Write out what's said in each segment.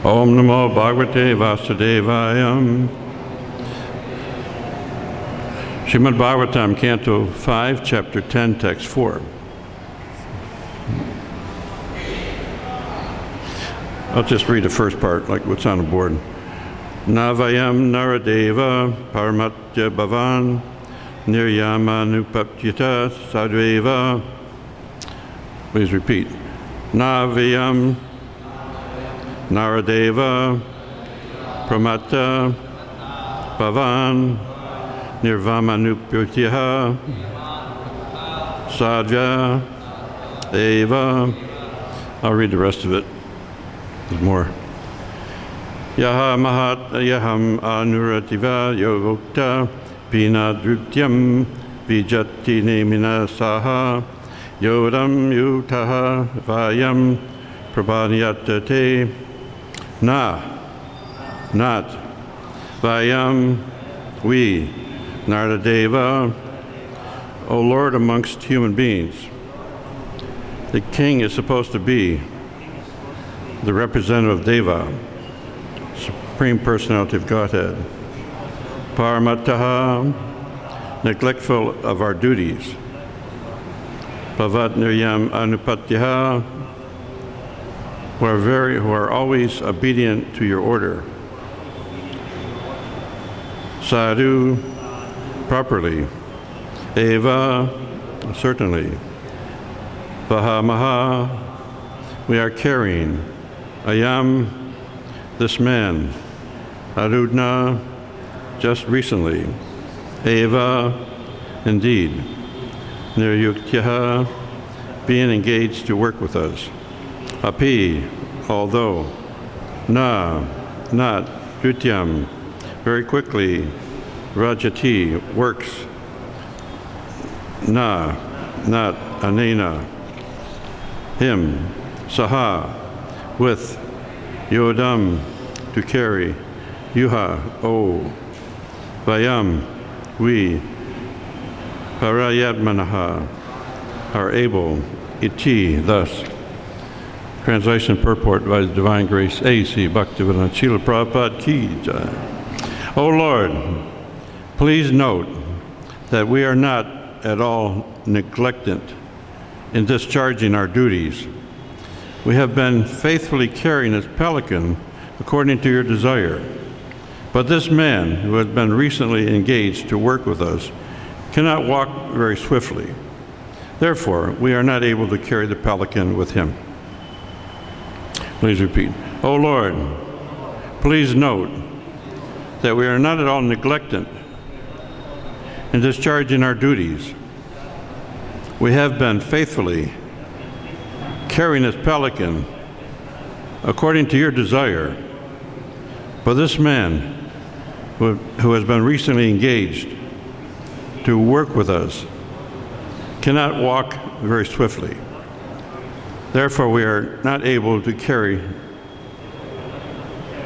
Om Namo Bhagavate Vasudevaya. Srimad Bhagavatam, Canto 5, Chapter 10, Text 4. I'll just read the first part, like what's on the board. Navayam Naradeva Paramatya Bhavan Niryamanupapyata Sadveva. Please repeat. Navayam Naradeva Pramatya Bhavan Nirvamanupyatya Sadhya Eva. I'll read the rest of it. There's more. Yaha Mahat Yaham Anurativa Yogokta Pina Drutyam Vijati Nemina Saha Yodam Yutaha Vayam Prabhaniyatate Na Not Vayam We Nardadeva, O Lord amongst human beings. The king is supposed to be the representative of Deva, Supreme Personality of Godhead. Paramataha, neglectful of our duties. Bhavat Niryam Anupatyaha, who are always obedient to your order. Sadhu, properly. Eva, certainly. Vahamaha, we are carrying. Ayam, this man. Arudna, just recently. Eva, indeed. Niryuktyaha, being engaged to work with us. Api, although. Na, not. Drutyam, very quickly. Rajati, works. Na, not. Anena, him. Saha, with. Yodam, to carry. Yuha, oh. Vayam, we. Parayatmanaha, are able. Iti, thus. Translation purport by His Divine Grace A.C. Bhaktivedanta Srila Prabhupada Ki Jai. O Lord, please note that we are not at all neglectant in discharging our duties. We have been faithfully carrying this pelican according to your desire. But this man, who has been recently engaged to work with us, cannot walk very swiftly. Therefore, we are not able to carry the pelican with him. Please repeat. O Lord, please note that we are not at all neglectant in discharging our duties. We have been faithfully carrying this pelican according to your desire. But this man, who has been recently engaged to work with us, cannot walk very swiftly. Therefore, we are not able to carry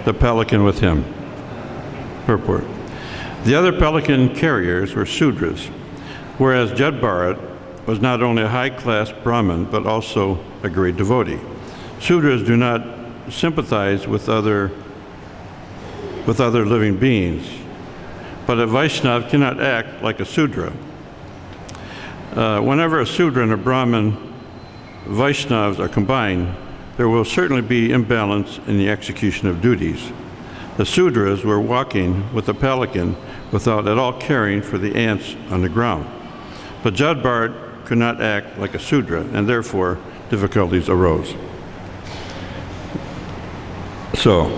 the pelican with him. Purport. The other pelican carriers were Sudras, whereas Jadbharat was not only a high-class Brahmin, but also a great devotee. Sudras do not sympathize with other living beings, but a Vaishnava cannot act like a Sudra. Whenever a Sudra and a Brahmin Vaishnavas are combined, there will certainly be imbalance in the execution of duties. The Sudras were walking with the pelican without at all caring for the ants on the ground. But Jadbharat could not act like a Sudra, and therefore difficulties arose. So,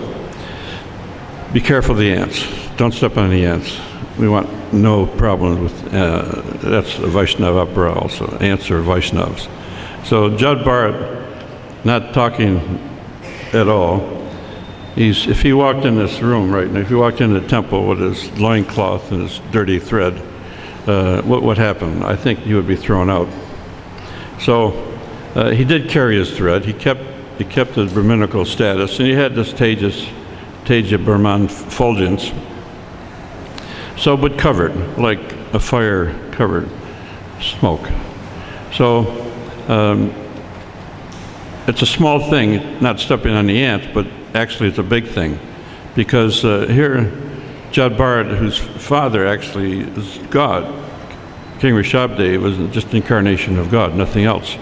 be careful of the ants. Don't step on the ants. We want no problems with, that's a Vaishnava opera also. Ants are Vaishnavas. So Jadbharat, not talking at all, if he walked in this room right now, if he walked into the temple with his loincloth and his dirty thread, what would happen? I think he would be thrown out. So he did carry his thread. He kept his Brahminical status, and he had this Teja Brahman fulgence. So, but covered, like a fire-covered smoke. So it's a small thing, not stepping on the ants, but actually it's a big thing. Because here, Jad Bharat, whose father actually is God, King Rishabdev was just an incarnation of God, nothing else.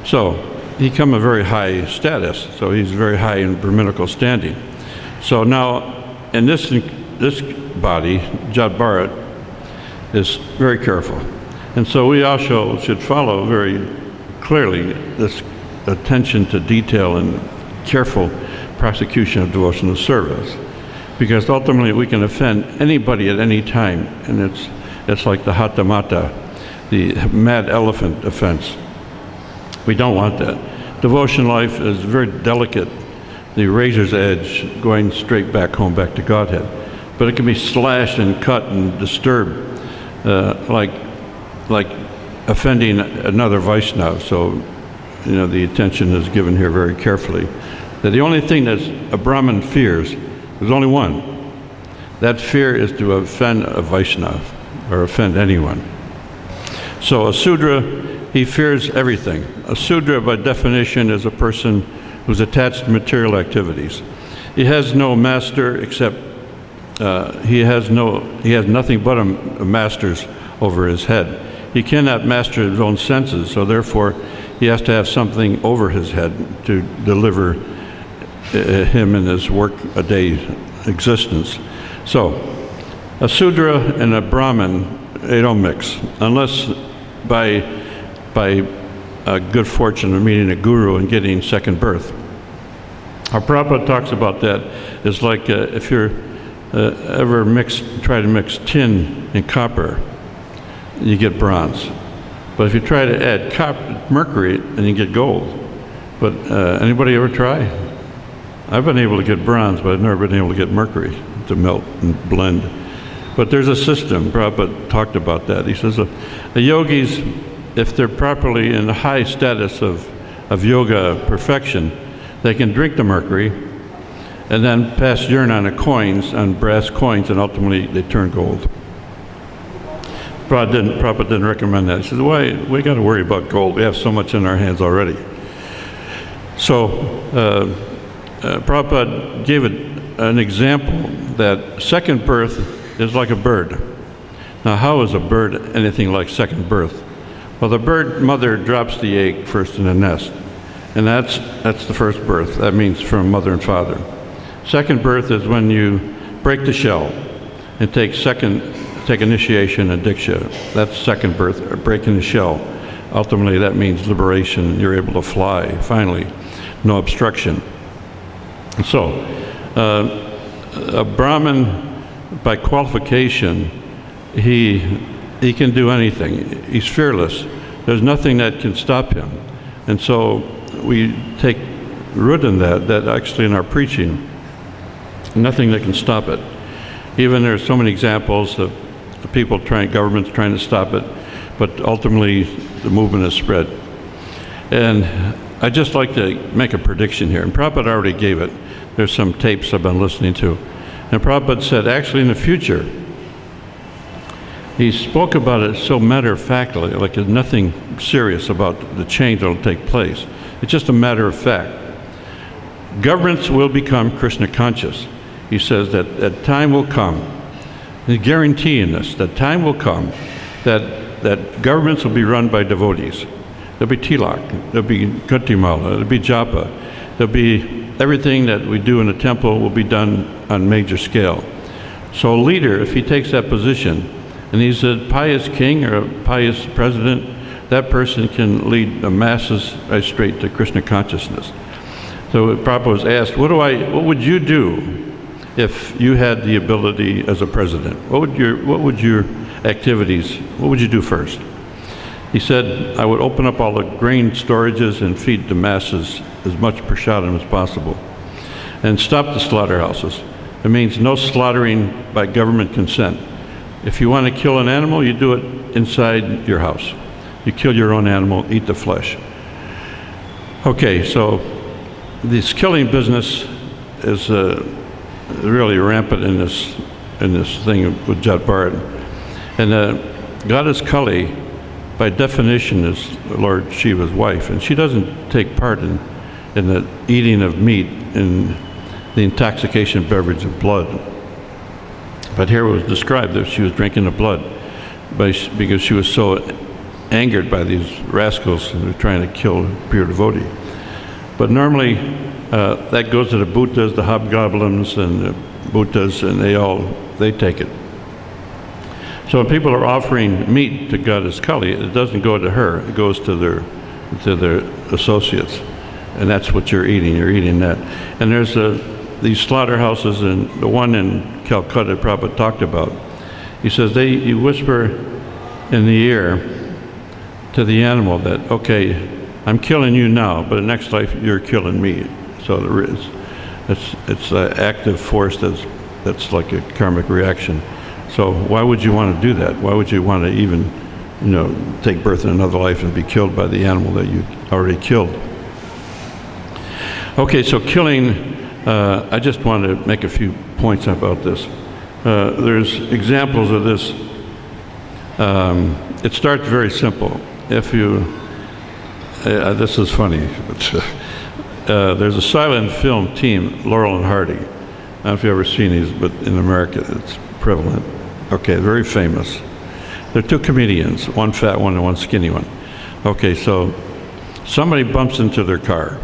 So he come a very high status, so he's very high in Brahminical standing. So now, in this body, Jad Bharat is very careful. And so we also should follow very clearly this attention to detail and careful prosecution of devotional service. Because ultimately we can offend anybody at any time, and it's like the Hatha Mata, the mad elephant offense. We don't want that. Devotion life is very delicate, the razor's edge going straight back home, back to Godhead. But it can be slashed and cut and disturbed, like offending another Vaishnava. So, the attention is given here very carefully. That the only thing that a Brahmin fears, there's only one. That fear is to offend a Vaishnava or offend anyone. So a Sudra, he fears everything. A Sudra, by definition, is a person who's attached to material activities. He has no master except he has nothing but a masters over his head. He cannot master his own senses, so therefore he has to have something over his head to deliver him in his work a day existence. So a Sudra and a Brahmin, they don't mix unless by a good fortune of meeting a guru and getting second birth. Our Prabhupada talks about that. It's like if you're ever try to mix tin and copper, you get bronze. But if you try to add mercury, then you get gold. But anybody ever try? I've been able to get bronze, but I've never been able to get mercury to melt and blend. But there's a system. Prabhupada talked about that. He says the yogis, if they're properly in the high status of yoga perfection, they can drink the mercury and then pass urine on brass coins, and ultimately they turn gold. Prabhupada didn't recommend that. He says, why? We got to worry about gold. We have so much in our hands already. So Prabhupada gave an example that second birth is like a bird. Now, how is a bird anything like second birth? Well, the bird mother drops the egg first in the nest, and that's the first birth. That means from mother and father. Second birth is when you break the shell and take initiation and diksha. That's second birth, breaking the shell. Ultimately, that means liberation. You're able to fly, finally. No obstruction. So, a Brahmin, by qualification, he can do anything. He's fearless. There's nothing that can stop him. And so we take root in that actually in our preaching, nothing that can stop it. Even there's so many examples of governments trying to stop it, but ultimately the movement has spread. And I'd just like to make a prediction here, and Prabhupada already gave it. There's some tapes I've been listening to. And Prabhupada said, actually in the future, he spoke about it so matter-of-factly, like there's nothing serious about the change that will take place. It's just a matter of fact. Governments will become Krishna conscious. He says that time will come, he's guaranteeing this, that time will come that governments will be run by devotees. There'll be tilak, there'll be Gatimala, there'll be japa, there'll be everything that we do in the temple will be done on major scale. So a leader, if he takes that position, and he's a pious king or a pious president, that person can lead the masses right straight to Krishna consciousness. So Prabhupada was asked, what would you do if you had the ability as a president? What would your activities, what would you do first? He said, I would open up all the grain storages and feed the masses as much prasadam as possible. And stop the slaughterhouses. It means no slaughtering by government consent. If you want to kill an animal, you do it inside your house. You kill your own animal, eat the flesh. Okay, so this killing business is really rampant in this thing with Jad Bharat. And Goddess Kali, by definition, is Lord Shiva's wife, and she doesn't take part in in the eating of meat and the intoxication beverage of blood. But here it was described that she was drinking the blood because she was so angered by these rascals who were trying to kill a pure devotee. But normally that goes to the Bhuttas, the hobgoblins, and the Bhuttas, and they take it. So when people are offering meat to Goddess Kali, it doesn't go to her; it goes to their associates, and that's what you're eating. You're eating that. And there's these slaughterhouses, and the one in Calcutta, Prabhupada talked about. He says you whisper in the ear to the animal that, okay, I'm killing you now, but in the next life you're killing me. So there is, it's an active force that's like a karmic reaction. So why would you want to do that? Why would you want to even, take birth in another life and be killed by the animal that you already killed? Okay, so killing, I just want to make a few points about this. There's examples of this. It starts very simple. If you, this is funny, but there's a silent film team, Laurel and Hardy. I don't know if you've ever seen these, but in America it's prevalent. Okay, very famous. They're two comedians, one fat one and one skinny one. Okay, so somebody bumps into their car,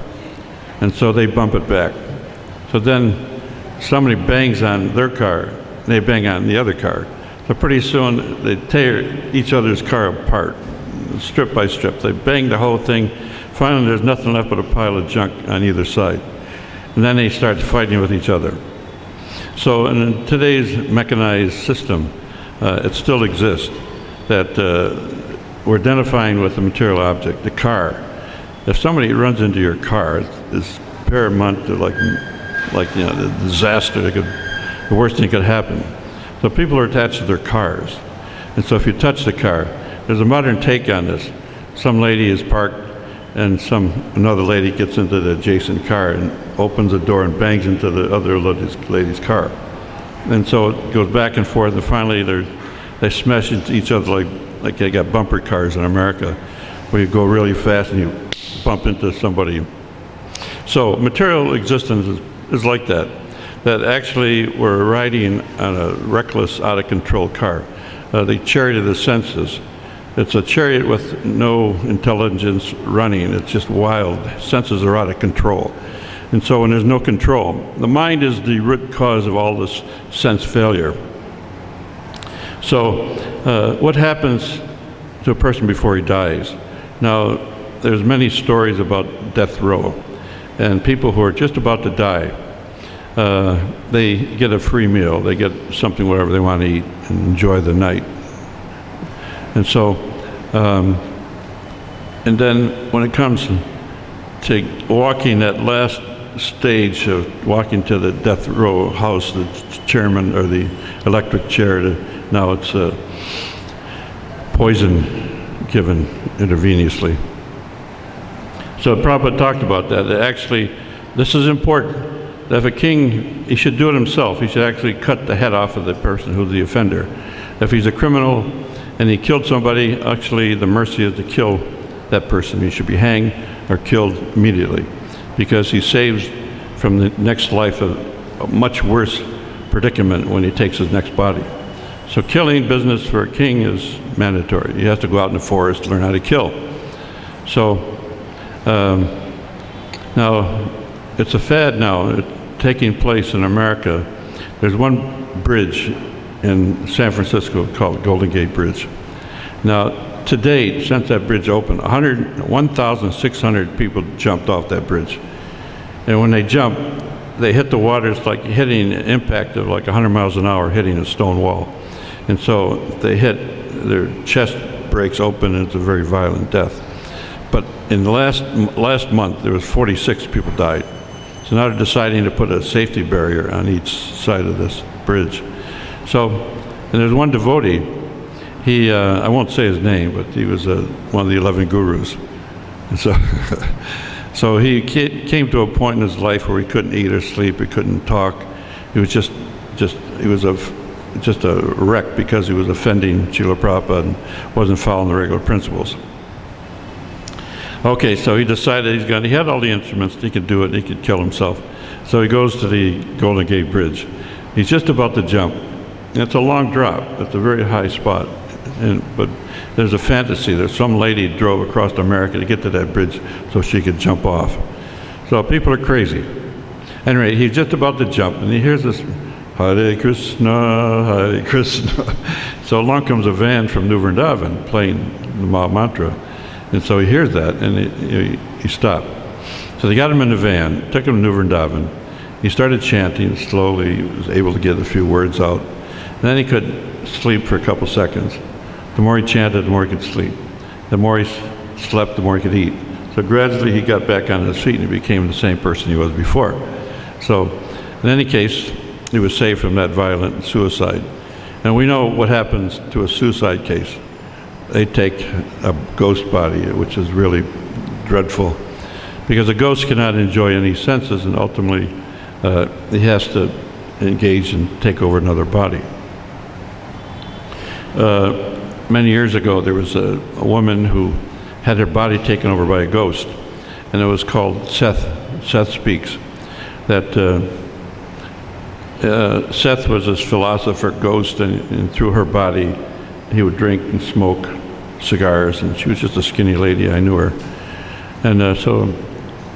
and so they bump it back. So then somebody bangs on their car, and they bang on the other car. So pretty soon they tear each other's car apart, strip by strip. They bang the whole thing. Finally, there's nothing left but a pile of junk on either side. And then they start fighting with each other. So in today's mechanized system, it still exists, that we're identifying with the material object, the car. If somebody runs into your car, it's paramount to the disaster, the worst thing could happen. So people are attached to their cars. And so if you touch the car, there's a modern take on this. Some lady is parked and another lady gets into the adjacent car and opens the door and bangs into the other lady's car. And so it goes back and forth, and finally they smash into each other like they got bumper cars in America, where you go really fast and you bump into somebody. So material existence is like that actually we're riding on a reckless, out-of-control car. The chariot of the senses. It's a chariot with no intelligence running. It's just wild. Senses are out of control. And so when there's no control, the mind is the root cause of all this sense failure. So what happens to a person before he dies? Now, there's many stories about death row, and people who are just about to die, they get a free meal. They get something, whatever they want to eat, and enjoy the night. And so, and then when it comes to walking that last stage of walking to the death row house, the chairman or the electric chair, now it's poison given intravenously. So Prabhupada talked about that. Actually, this is important. That if a king, he should do it himself. He should actually cut the head off of the person who's the offender. If he's a criminal and he killed somebody, actually the mercy is to kill that person. He should be hanged or killed immediately, because he saves from the next life a much worse predicament when he takes his next body. So killing business for a king is mandatory. He has to go out in the forest to learn how to kill. So now it's a fad now taking place in America. There's one bridge in San Francisco called Golden Gate Bridge. Now, to date, since that bridge opened, 1,600 people jumped off that bridge. And when they jump, they hit the water. It's like hitting an impact of like 100 miles an hour hitting a stone wall. And so they hit, their chest breaks open, and it's a very violent death. But in the last month, there was 46 people died. So now they're deciding to put a safety barrier on each side of this bridge. So, and there's one devotee, he, I won't say his name, but he was one of the 11 gurus. And so, so he came to a point in his life where he couldn't eat or sleep, he couldn't talk. He was just a wreck because he was offending Srila Prabhupada and wasn't following the regular principles. Okay, so he decided he had all the instruments, he could do it, he could kill himself. So he goes to the Golden Gate Bridge. He's just about to jump. And it's a long drop. It's a very high spot. But there's a fantasy. There's some lady drove across America to get to that bridge so she could jump off. So people are crazy. Anyway, he's just about to jump, and he hears this, Hare Krishna, Hare Krishna. So along comes a van from New Vrindavan playing the Maha Mantra. And so he hears that, and he stopped. So they got him in the van, took him to New Vrindavan. He started chanting slowly. He was able to get a few words out. And then he could sleep for a couple seconds. The more he chanted, the more he could sleep. The more he slept, the more he could eat. So gradually he got back on his feet and he became the same person he was before. So in any case, he was saved from that violent suicide. And we know what happens to a suicide case. They take a ghost body, which is really dreadful, because a ghost cannot enjoy any senses, and ultimately he has to engage and take over another body. Many years ago, there was a woman who had her body taken over by a ghost, and it was called Seth Speaks. That Seth was this philosopher ghost, and through her body he would drink and smoke cigars, and she was just a skinny lady. I knew her. And so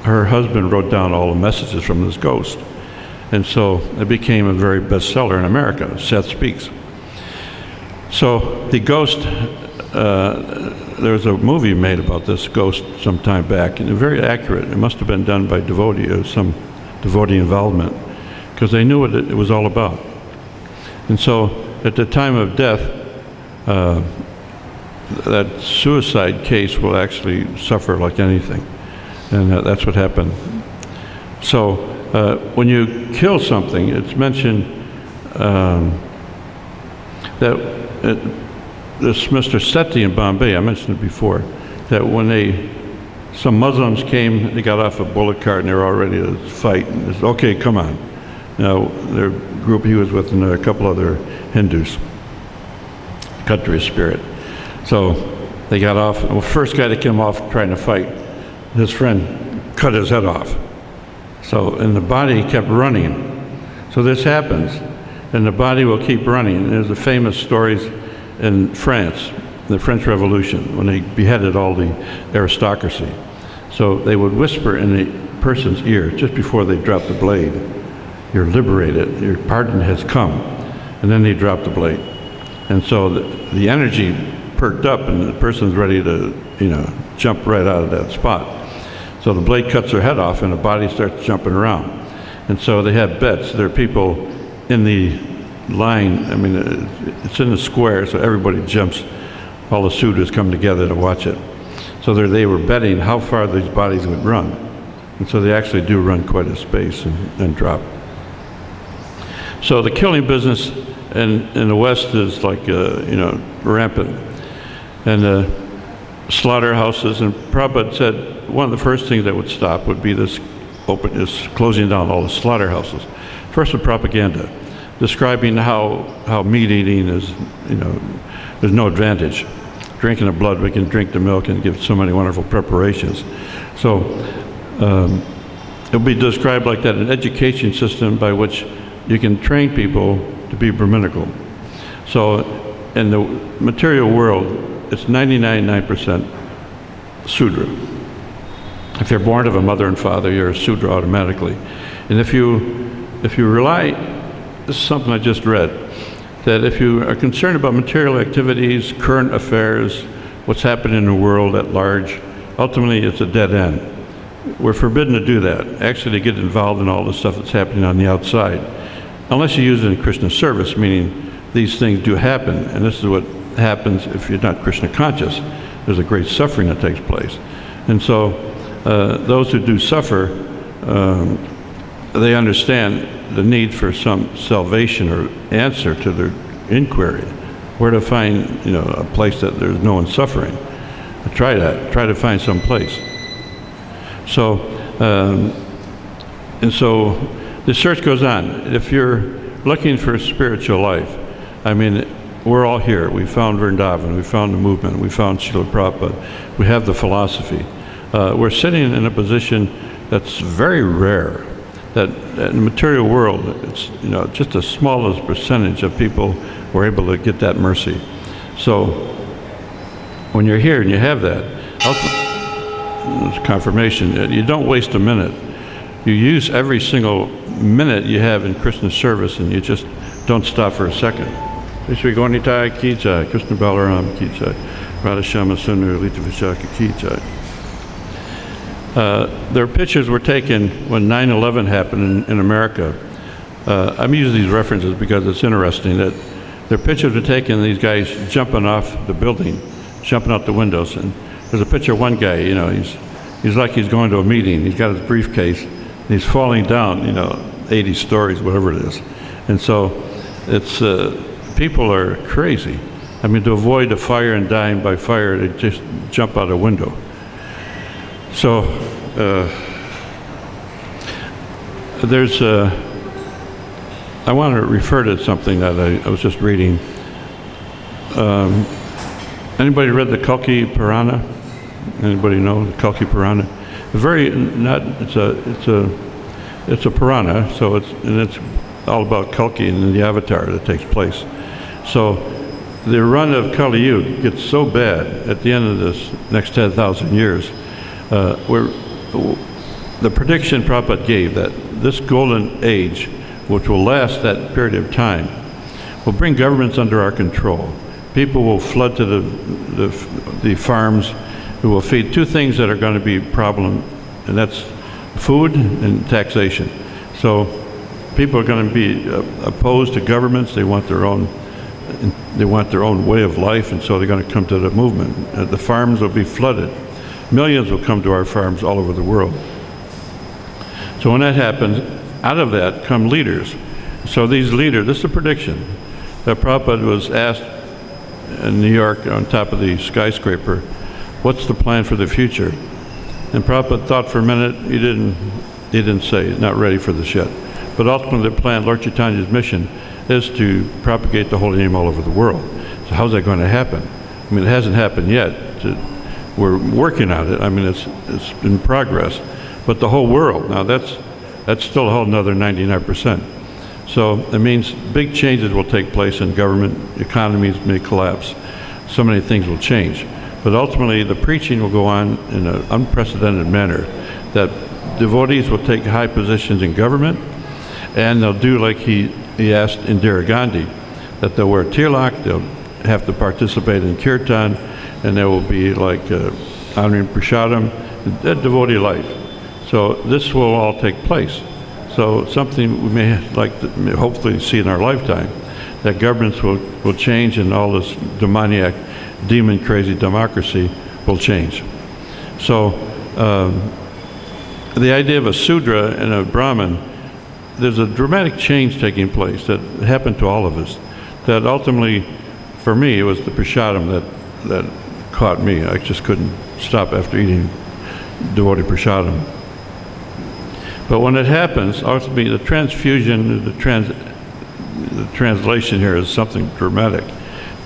her husband wrote down all the messages from this ghost. And so it became a very bestseller in America, Seth Speaks. So the ghost, there was a movie made about this ghost some time back, and very accurate. It must have been done by some devotee involvement, because they knew what it was all about. And so at the time of death, that suicide case will actually suffer like anything. And that's what happened. So when you kill something, it's mentioned that this Mr. Sethi in Bombay, I mentioned it before, that when some Muslims came, they got off a bullock cart and they were all ready to fight. And they said, okay, come on. Now, their group he was with and a couple other Hindus, cut to his spirit. So they got off. The first guy that came off trying to fight, his friend cut his head off. So, and the body kept running. So this happens, and the body will keep running. And there's the famous stories in France, the French Revolution, when they beheaded all the aristocracy. So they would whisper in the person's ear just before they dropped the blade, "You're liberated, your pardon has come." And then they drop the blade. And so the energy perked up, and the person's ready to, jump right out of that spot. So the blade cuts their head off, and the body starts jumping around. And so they have bets. There are people in the line. I mean, it's in the square, so everybody jumps. All the Sudras come together to watch it. So they were betting how far these bodies would run. And so they actually do run quite a space and drop. So the killing business in the West is like, rampant. And slaughterhouses, and Prabhupada said one of the first things that would stop would be this closing down all the slaughterhouses. First with propaganda, describing how meat eating is, there's no advantage. Drinking the blood, we can drink the milk and give so many wonderful preparations. So it'll be described like that, an education system by which you can train people to be Brahminical. So in the material world, it's 99.9% Sudra. If you're born of a mother and father, you're a Sudra automatically. And if you rely, this is something I just read, that if you are concerned about material activities, current affairs, what's happening in the world at large, ultimately it's a dead end. We're forbidden to do that, actually to get involved in all the stuff that's happening on the outside, unless you use it in Krishna service, meaning these things do happen, and this is what happens if you're not Krishna conscious. There's a great suffering that takes place. And so those who do suffer, they understand the need for some salvation or answer to their inquiry, where to find a place that there's no one suffering. Try to find some place. So and so the search goes on. If you're looking for a spiritual life, I mean, we're all here. We found Vrindavan, we found the movement, we found Srila Prabhupada, we have the philosophy. we're sitting in a position that's very rare. That in the material world, it's just the smallest percentage of people were able to get that mercy. So when you're here and you have that, it's confirmation. You don't waste a minute. You use every single minute you have in Krishna service, and you just don't stop for a second. Shri Gaunitai ki jai, Krishna Balaram ki jai, Radha Shama Sundar Lita Vishaka ki jai. Their pictures were taken when 9/11 happened in America. I'm using these references because it's interesting that their pictures were taken, these guys jumping off the building, jumping out the windows. And there's a picture of one guy, he's like he's going to a meeting. He's got his briefcase, and he's falling down, 80 stories, whatever it is. And so it's, people are crazy. I mean, to avoid a fire and dying by fire, they just jump out a window. So there's I want to refer to something that I was just reading. Anybody read the Kalki Purana? Anybody know the Kalki Purana? It's a Purana, so it's all about Kalki and the avatar that takes place. So the run of Kali Yuga gets so bad at the end of this next 10,000 years, where the prediction Prabhupada gave that this golden age, which will last that period of time, will bring governments under our control. People will flood to the farms. We will feed two things that are going to be a problem, and that's food and taxation. So people are going to be opposed to governments. They want their own way of life, and so they're going to come to the movement. The farms will be flooded. Millions will come to our farms all over the world. So when that happens, out of that come leaders. So these leaders, this is a prediction that Prabhupada was asked in New York on top of the skyscraper, what's the plan for the future? And Prabhupada thought for a minute. He didn't say, not ready for this yet. But ultimately the plan, Lord Chaitanya's mission, is to propagate the holy name all over the world. So how's that going to happen? I mean, it hasn't happened yet. We're working on it. I mean, it's in progress. But the whole world, now that's still a whole another 99%. So it means big changes will take place in government, economies may collapse, so many things will change. But ultimately the preaching will go on in an unprecedented manner, that devotees will take high positions in government, and they'll do like he asked Indira Gandhi, that they'll wear tilak, they'll have to participate in kirtan, and there will be like honoring prasadam, a devotee life. So this will all take place. So something we may like to hopefully see in our lifetime, that governments will change, and all this demoniac, demon crazy democracy will change. So the idea of a Sudra and a Brahmin, there's a dramatic change taking place that happened to all of us, that ultimately, for me, it was the prasadam that caught me. I just couldn't stop after eating devotee prasadam. But when it happens, ultimately the transfusion, the translation here is something dramatic,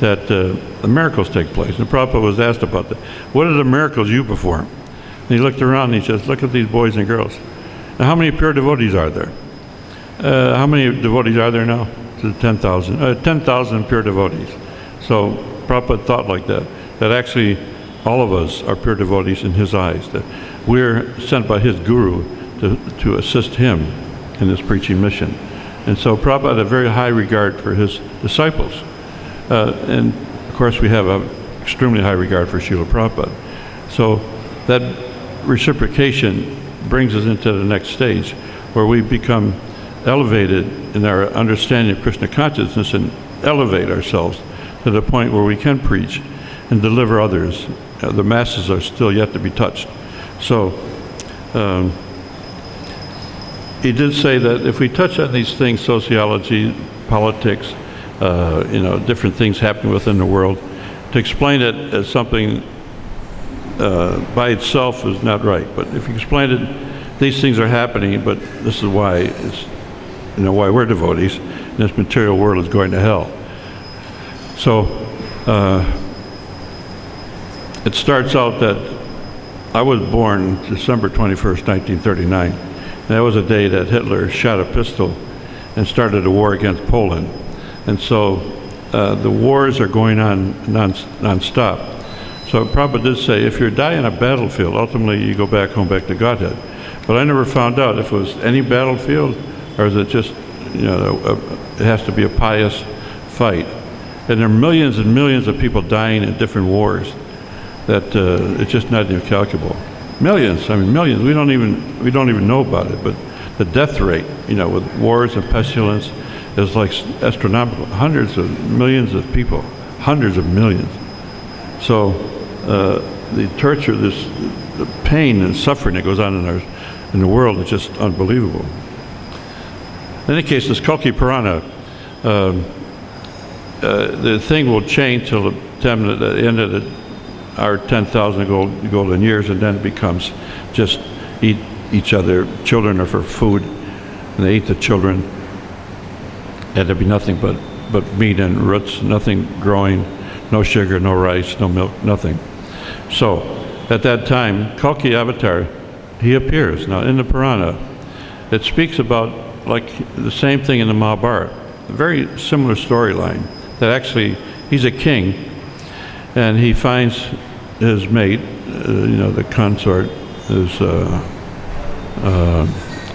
that the miracles take place. And Prabhupada was asked about that. What are the miracles you perform? And he looked around and he says, look at these boys and girls. Now, how many pure devotees are there? How many devotees are there now? 10,000. 10,000 pure devotees. So Prabhupada thought like that actually all of us are pure devotees in his eyes, that we're sent by his guru to assist him in this preaching mission. And so Prabhupada had a very high regard for his disciples. And of course we have an extremely high regard for Srila Prabhupada. So that reciprocation brings us into the next stage, where we become elevated in our understanding of Krishna consciousness and elevate ourselves to the point where we can preach and deliver others. The masses are still yet to be touched. So he did say that if we touch on these things, sociology, politics, different things happening within the world, to explain it as something by itself is not right. But if you explain it, these things are happening, but this is why it's, why we're devotees, and this material world is going to hell. So it starts out that I was born December 21st, 1939. And that was a day that Hitler shot a pistol and started a war against Poland. And so the wars are going on non-stop. So Prabhupada did say, if you die on a battlefield, ultimately you go back home, back to Godhead. But I never found out if it was any battlefield, or is it just, it has to be a pious fight. And there are millions and millions of people dying in different wars that it's just not incalculable. Millions, millions. We don't even know about it. But the death rate, with wars and pestilence, is like astronomical. Hundreds of millions of people, hundreds of millions. So the torture, the pain and suffering that goes on in the world is just unbelievable. In any case, this Kalki Purana, the thing will change till the end of our 10,000 golden years, and then it becomes just eat each other. Children are for food, and they eat the children. And there'll be nothing but meat and roots, nothing growing, no sugar, no rice, no milk, nothing. So at that time, Kalki Avatar, he appears. Now in the Purana, it speaks about like the same thing in the Mahabharata, a very similar storyline, that actually he's a king, and he finds his mate, the consort is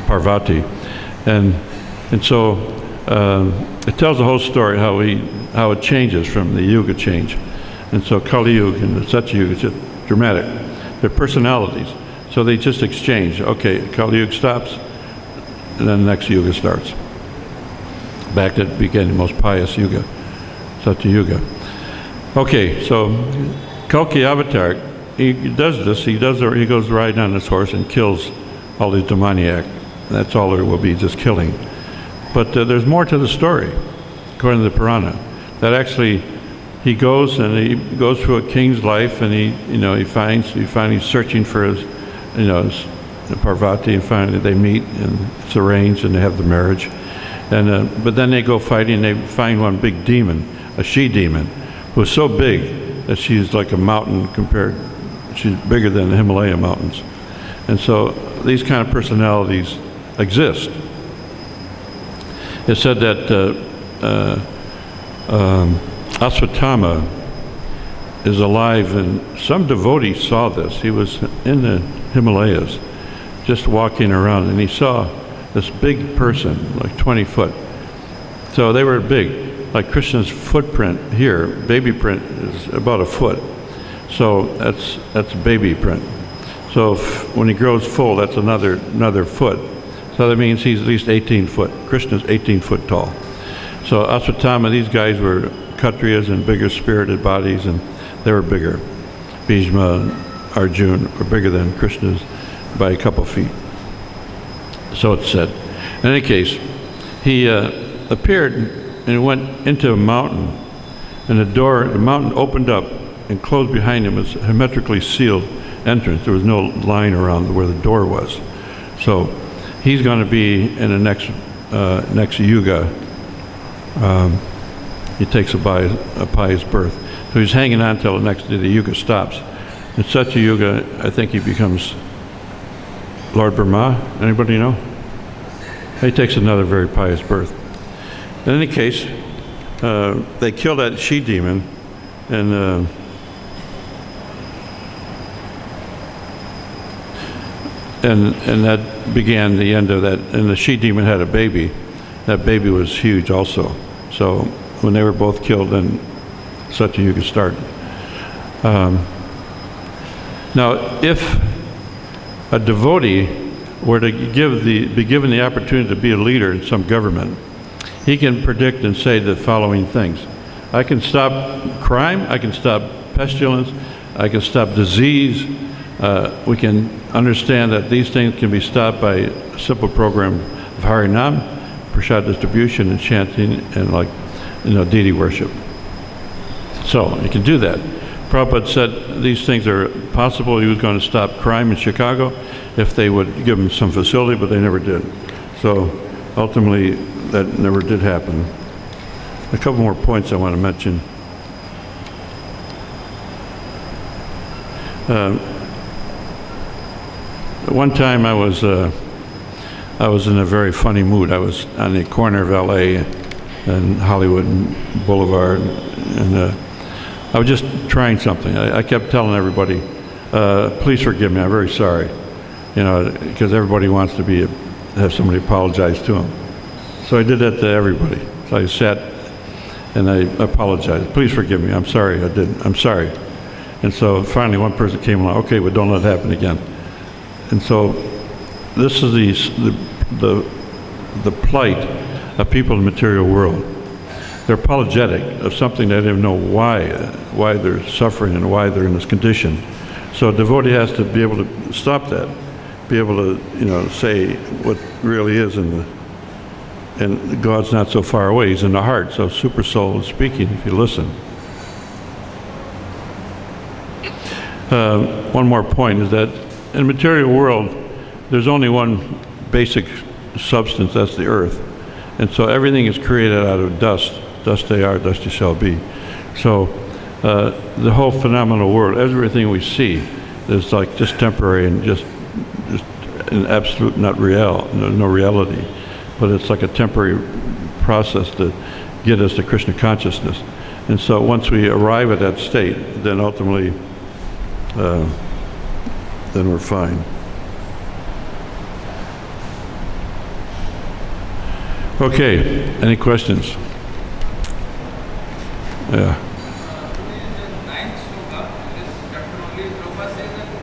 Parvati, and so it tells the whole story how it changes from the Yuga change, and so Kali Yuga and the Satya Yuga is just dramatic. They're personalities, so they just exchange. Okay, Kali Yuga stops, and then the next Yuga starts. Back to the beginning, most pious Yuga, Satya Yuga. Okay, so Kalki Avatar, he does this. He goes riding on this horse and kills all these demoniac. That's all there will be, just killing. But there's more to the story, according to the Purana. That actually, he goes through a king's life, and he finally searching for his Parvati, and finally they meet, and it's arranged, and they have the marriage. And but then they go fighting, and they find one big demon, a she-demon, who is so big that she's like a mountain she's bigger than the Himalaya mountains. And so these kind of personalities exist. It said that Aswatthama is alive, and some devotee saw this. He was in the Himalayas, just walking around, and he saw this big person, like 20 foot. So they were big. Like Krishna's footprint here, baby print is about a foot. So that's baby print. So when he grows full, that's another foot. So that means he's at least 18 foot. Krishna's 18 foot tall. So Aswatthama, these guys were Kshatriyas and bigger spirited bodies, and they were bigger. Bhishma and Arjuna were bigger than Krishna's by a couple feet. So it's said. In any case, he appeared and went into a mountain, and the mountain opened up and closed behind him. It was a hermetically sealed entrance. There was no line around where the door was. So he's going to be in the next yuga. He takes a pious birth. So he's hanging on till the yuga stops. In such a yuga, I think he becomes Lord Brahma. Anybody know? He takes another very pious birth. In any case, they kill that she-demon, and that began the end of that. And the she-demon had a baby. That baby was huge also. So when they were both killed, then Satya Yuga started. Now, if a devotee were to be given the opportunity to be a leader in some government, he can predict and say the following things. I can stop crime, I can stop pestilence, I can stop disease. We can understand that these things can be stopped by a simple program of Harinam, prasad distribution, and chanting, and deity worship. So you can do that. Prabhupada said these things are possible. He was going to stop crime in Chicago if they would give him some facility, but they never did. So ultimately, that never did happen. A couple more points I want to mention. one time I was in a very funny mood. I was on the corner of L.A. and Hollywood and Boulevard, and I was just trying something. I kept telling everybody, please forgive me, I'm very sorry. Because everybody wants to have somebody apologize to them. So I did that to everybody. So I sat and I apologized. Please forgive me, I'm sorry, I'm sorry. And so finally one person came along, okay, well don't let it happen again. And so this is the plight of people in the material world. They're apologetic of something they don't even know why they're suffering and why they're in this condition. So a devotee has to be able to stop that, be able to, say what really is and God's not so far away, He's in the heart. So Super Soul is speaking if you listen. One more point is that in the material world, there's only one basic substance, that's the earth. And so everything is created out of dust. Dust they are, dust you shall be. So the whole phenomenal world, everything we see is like just temporary and just an absolute not real, no reality. But it's like a temporary process to get us to Krishna consciousness. And so once we arrive at that state, then ultimately, then we're fine. Okay, any questions? Yeah.